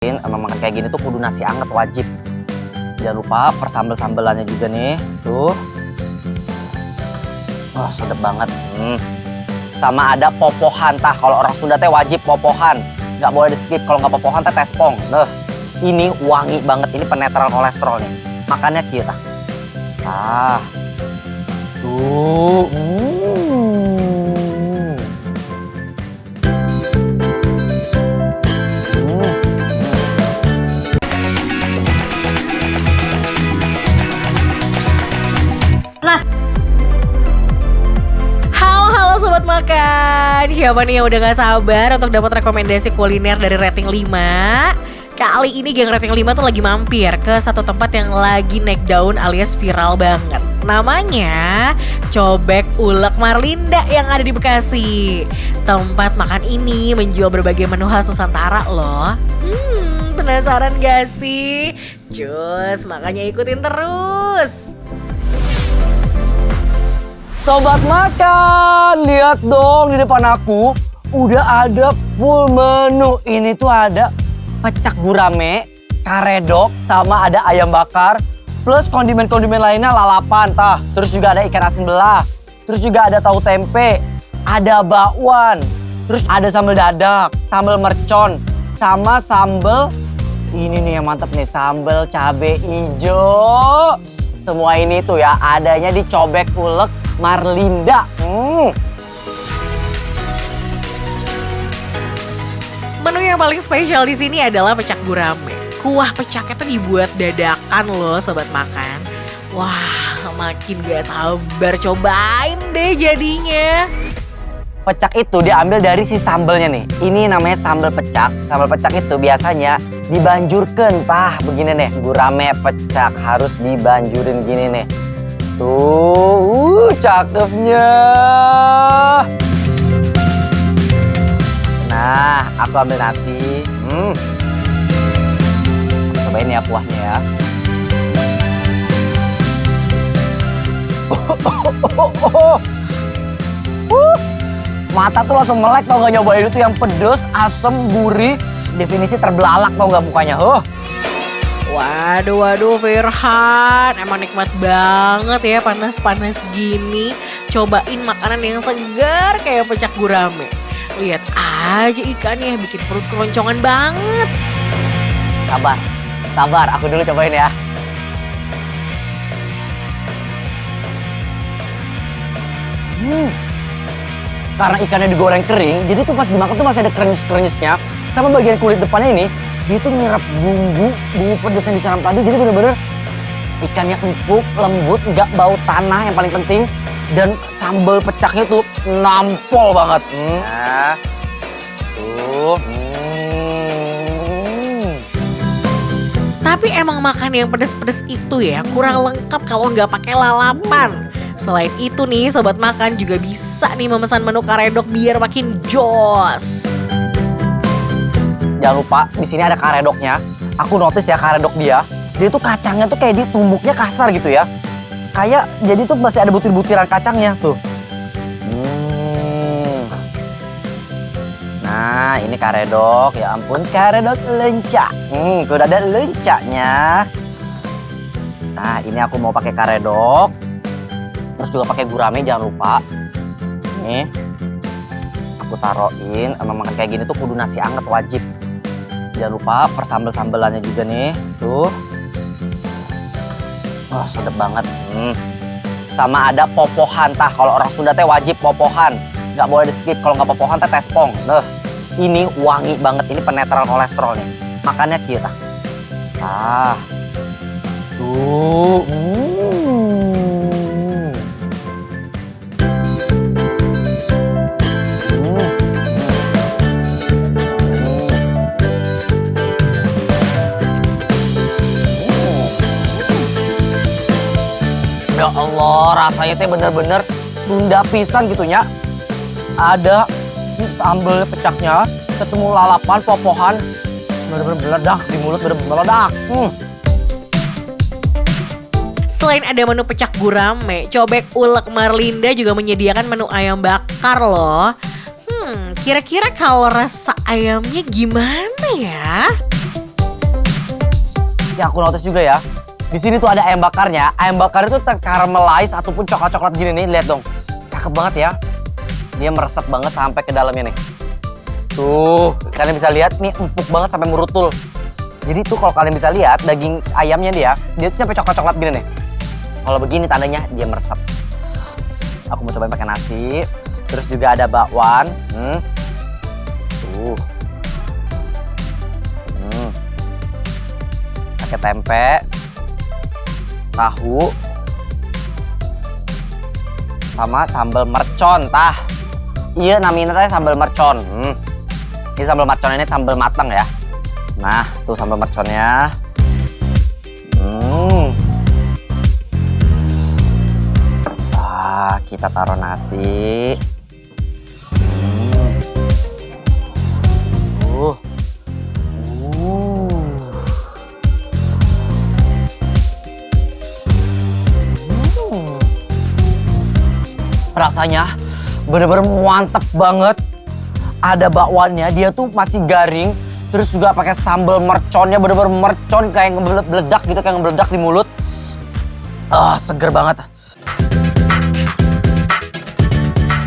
Emang makan kayak gini tuh kudu nasi anget wajib. Jangan lupa persambel-sambelannya juga nih. Tuh. Wah, sedap banget. Sama ada popohan tah. Kalau orang Sunda teh wajib popohan. Nggak boleh di skip. Kalau nggak popohan teh tespong. Nah, ini wangi banget. Ini penetral kolesterol nih. Makannya kita. Tuh. Halo sobat makan, siapa nih yang udah gak sabar untuk dapat rekomendasi kuliner dari rating 5? Kali ini geng rating 5 tuh lagi mampir ke satu tempat yang lagi naik daun alias viral banget. Namanya Cobek Ulek Marlinda yang ada di Bekasi. Tempat makan ini menjual berbagai menu khas Nusantara loh. Penasaran gak sih? Cus, makanya ikutin terus. Sobat makan, lihat dong di depan aku udah ada full menu. Ini tuh ada pecak gurame, karedok, sama ada ayam bakar, plus kondimen-kondimen lainnya lalapan tah. Terus juga ada ikan asin belah, terus juga ada tahu tempe, ada bakwan, terus ada sambal dadak, sambal mercon, sama sambal ini nih yang mantep nih, sambal cabe ijo. Semua ini tuh ya adanya di Cobek Ulek Marlinda. Menu yang paling spesial di sini adalah pecak gurame. Kuah pecaknya tuh dibuat dadakan loh sobat makan. Wah, makin gak sabar cobain deh jadinya. Pecak itu diambil dari si sambelnya nih. Ini namanya sambal pecak. Sambal pecak itu biasanya dibanjurkan. Tah, begini nih. Gurame pecak harus dibanjurin gini nih. Tuh, cakepnya. Nah, aku ambil nasi. Cobain ya kuahnya ya. Mata tuh langsung melek tau gak nyobain itu yang pedes, asem, gurih. Definisi terbelalak tau gak mukanya. Waduh Firhan, emang nikmat banget ya panas-panas gini. Cobain makanan yang segar kayak pecak gurame. Lihat aja ikannya bikin perut keroncongan banget. Sabar, aku dulu cobain ya. Karena ikannya digoreng kering, jadi tuh pas dimakan tuh masih ada krenyes-krenyesnya. Sama bagian kulit depannya ini, dia tuh nyerap bumbu pedas yang disiram tadi. Jadi bener-bener ikannya empuk, lembut, nggak bau tanah yang paling penting. Dan sambal pecaknya tuh nampol banget. Tapi emang makan yang pedes-pedes itu ya kurang lengkap kalau nggak pakai lalapan. Selain itu nih sobat makan juga bisa nih memesan menu karedok biar makin jos. Jangan lupa di sini ada karedoknya. Aku notice ya karedok dia tuh kacangnya tuh kayak ditumbuknya kasar gitu ya. Kayak jadi tuh masih ada butir-butiran kacangnya tuh. Nah, ini karedok. Ya ampun, karedok lencak. Udah ada lencaknya. Nah, ini aku mau pakai karedok. Terus juga pakai gurame, jangan lupa. Nih, aku taruhin. Emang makan kayak gini tuh kudu nasi anget wajib. Jangan lupa persambel-sambelannya juga nih. Tuh. Wah, sedap banget. Sama ada popohan tah. Kalau orang Sunda teh wajib popohan. Nggak boleh di skip. Kalau nggak popohan teh tespong. Nah, ini wangi banget. Ini penetral kolesterol nih. Makannya kita. Tuh. Ya Allah, rasanya teh bener-bener Sunda pisan gitu nya. Ada sambal pecaknya, ketemu lalapan, popohan, bener-bener meledak di mulut, bener-bener meledak. Selain ada menu pecak gurame, Cobek Ulek Marlinda juga menyediakan menu ayam bakar loh. Kira-kira kalau rasa ayamnya gimana ya? Yang aku notice juga ya, di sini tuh ada ayam bakarnya. Ayam bakar itu tercaramelize ataupun coklat-coklat gini nih, lihat dong. Cakep banget ya. Dia meresap banget sampai ke dalamnya nih. Tuh, kalian bisa lihat nih empuk banget sampai merutul. Jadi tuh kalau kalian bisa lihat daging ayamnya dia tuh sampai coklat-coklat gini nih. Kalau begini tandanya dia meresap. Aku mau cobain pakai nasi. Terus juga ada bakwan. Tuh. Pakai tempe. Tahu. Sama sambal mercon, tah. Iya, namanya teh sambal mercon. Ini sambal mercon ini sambal matang ya. Nah, tuh sambal merconnya. Kita taruh nasi. Rasanya bener-bener mantep banget. Ada bakwannya, dia tuh masih garing. Terus juga pakai sambal merconnya, bener-bener mercon kayak ngebeledak gitu, kayak ngebeledak di mulut. Seger banget.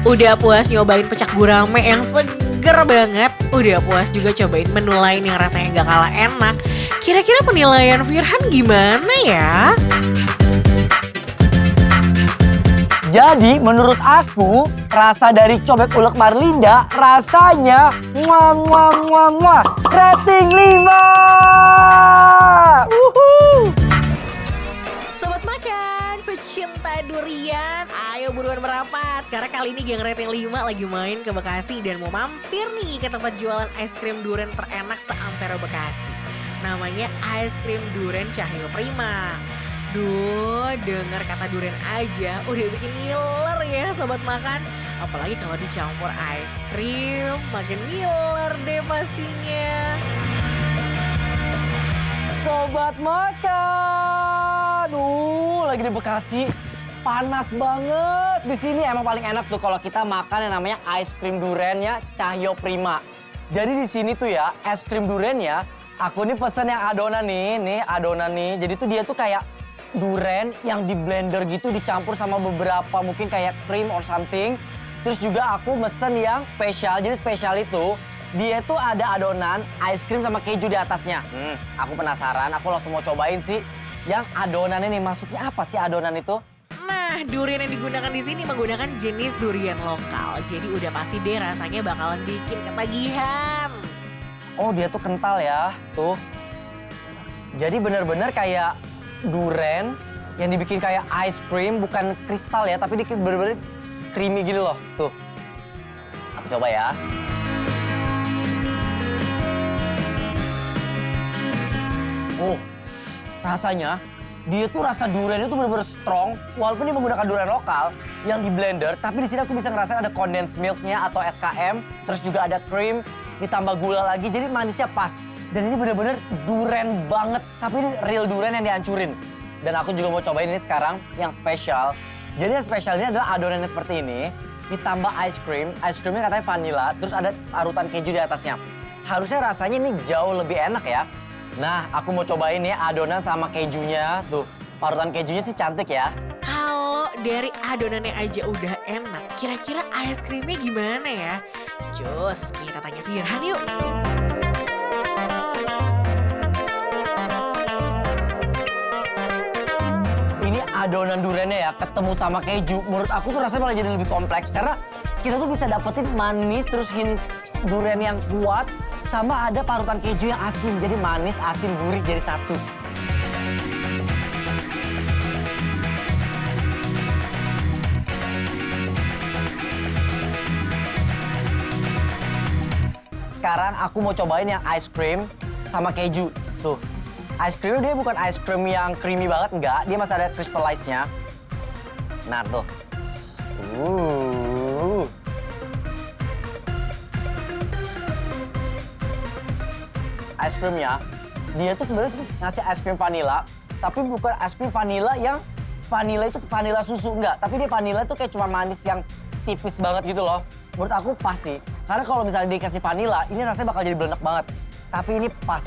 Udah puas nyobain pecak gurame yang seger banget. Udah puas juga cobain menu lain yang rasanya gak kalah enak. Kira-kira penilaian Firhan gimana ya? Jadi menurut aku rasa dari cobek ulek Marlinda rasanya rating 5. Sobat makan, pecinta durian, ayo buruan merapat. Karena kali ini Geng Rating 5 lagi main ke Bekasi dan mau mampir nih ke tempat jualan es krim durian terenak seantero Bekasi. Namanya es krim durian Cahyo Prima. Duh, dengar kata durian aja udah bikin ngiler ya sobat makan. Apalagi kalau dicampur es krim, makin ngiler deh pastinya. Sobat makan, lagi di Bekasi, panas banget. Di sini emang paling enak tuh kalau kita makan yang namanya es krim duriannya Cahyo Prima. Jadi di sini tuh ya es krim duriannya, aku nih pesen yang adonan nih adonan nih. Jadi tuh dia tuh kayak duren yang di blender gitu dicampur sama beberapa mungkin kayak cream or something. Terus juga aku mesen yang spesial. Jadi spesial itu dia tuh ada adonan ice cream sama keju di atasnya. Aku penasaran, aku langsung mau cobain sih. Yang adonan ini maksudnya apa sih adonan itu? Nah, durian yang digunakan di sini menggunakan jenis durian lokal. Jadi udah pasti deh rasanya bakalan bikin ketagihan. Oh, dia tuh kental ya, tuh. Jadi bener-bener kayak duren yang dibikin kayak ice cream, bukan kristal ya, tapi dibikin bener-bener creamy gitu loh, tuh. Aku coba ya. Rasanya dia tuh rasa duriannya tuh bener-bener strong, walaupun dia menggunakan durian lokal yang di blender, tapi di sini aku bisa ngerasain ada condensed milknya atau SKM, terus juga ada cream, ditambah gula lagi, jadi manisnya pas. Dan ini bener-bener durian banget, tapi ini real durian yang dihancurin. Dan aku juga mau cobain ini sekarang, yang spesial. Jadi yang spesial ini adalah adonannya seperti ini, ditambah ice cream. Ice creamnya katanya vanilla, terus ada parutan keju di atasnya. Harusnya rasanya ini jauh lebih enak ya. Nah, aku mau cobain ya adonan sama kejunya. Tuh, parutan kejunya sih cantik ya. Kalau dari adonannya aja udah enak, kira-kira ice creamnya gimana ya? Cus, kita tanya Firhan yuk. Ini adonan duriannya ya, ketemu sama keju. Menurut aku tuh rasanya malah jadi lebih kompleks. Karena kita tuh bisa dapetin manis, terus hint durian yang kuat, sama ada parutan keju yang asin. Jadi manis, asin, gurih jadi satu. Sekarang aku mau cobain yang ice cream sama keju. Tuh, ice creamnya dia bukan ice cream yang creamy banget, enggak. Dia masih ada crystallize-nya. Nah tuh. Ice creamnya, dia tuh sebenarnya ngasih ice cream vanilla, tapi bukan ice cream vanilla yang vanilla itu vanilla susu, enggak. Tapi dia vanilla tuh kayak cuma manis yang tipis banget gitu loh. Menurut aku pas sih. Karena kalau misalnya dikasih vanilla, ini rasanya bakal jadi belenek banget. Tapi ini pas.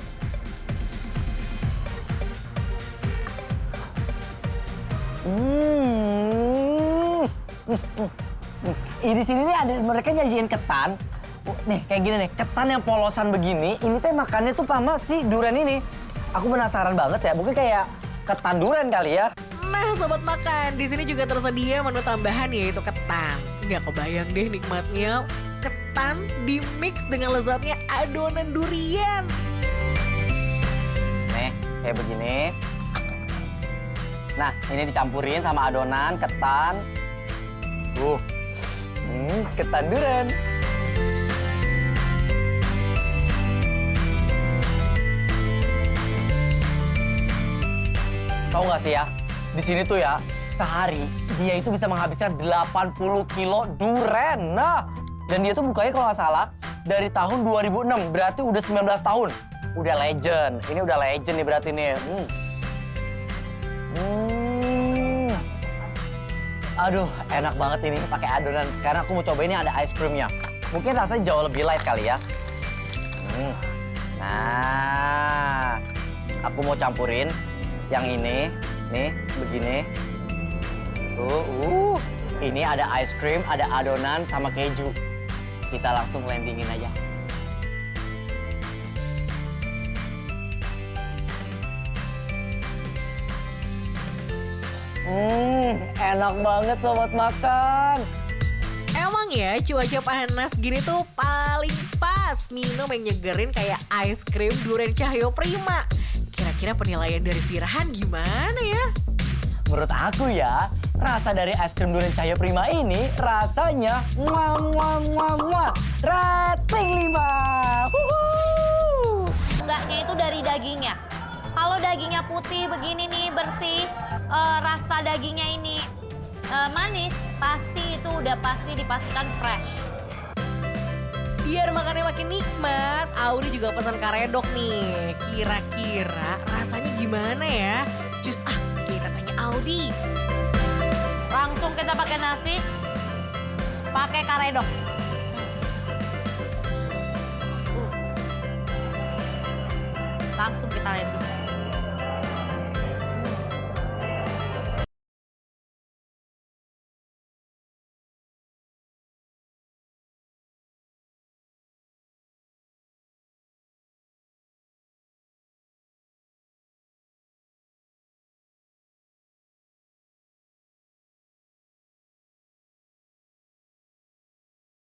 Hmm. Di sini nih ada mereka nyajiin ketan. Nih kayak gini nih, ketan yang polosan begini. Ini teh makannya tuh sama si durian ini. Aku penasaran banget ya, mungkin kayak ketan durian kali ya. Nah sobat makan, di sini juga tersedia menu tambahan yaitu ketan. Nggak kebayang deh nikmatnya ketan di mix dengan lezatnya adonan durian. Nih, kayak begini. Nah, ini dicampurin sama adonan ketan. Ketan durian. Tahu nggak sih ya? Di sini tuh ya, sehari dia itu bisa menghabiskan 80 kilo durian. Nah, dan dia tuh bukanya kalau nggak salah dari tahun 2006, berarti udah 19 tahun. Udah legend. Ini udah legend nih berarti nih. Aduh, enak banget ini pakai adonan. Sekarang aku mau coba ini ada ice creamnya. Mungkin rasanya jauh lebih light kali ya. Nah, aku mau campurin yang ini, nih begini. Ini ada ice cream, ada adonan sama keju. Kita langsung landingin aja. Enak banget sobat makan. Emang ya cuaca panas gini tuh paling pas minum yang nyegerin kayak ice cream durian Cahyo Prima. Kira-kira penilaian dari Firhan gimana ya? Menurut aku ya, rasa dari es krim durian Cahyo Prima ini rasanya rating 5. Enggaknya itu dari dagingnya. Kalau dagingnya putih begini nih bersih, rasa dagingnya ini manis, pasti itu udah pasti dipastikan fresh. Biar makannya makin nikmat, Audi juga pesan karedok nih. Kira-kira rasanya gimana ya? Cus kita tanya Audi. Langsung kita pakai nasi, pakai karedok. Langsung kita landing.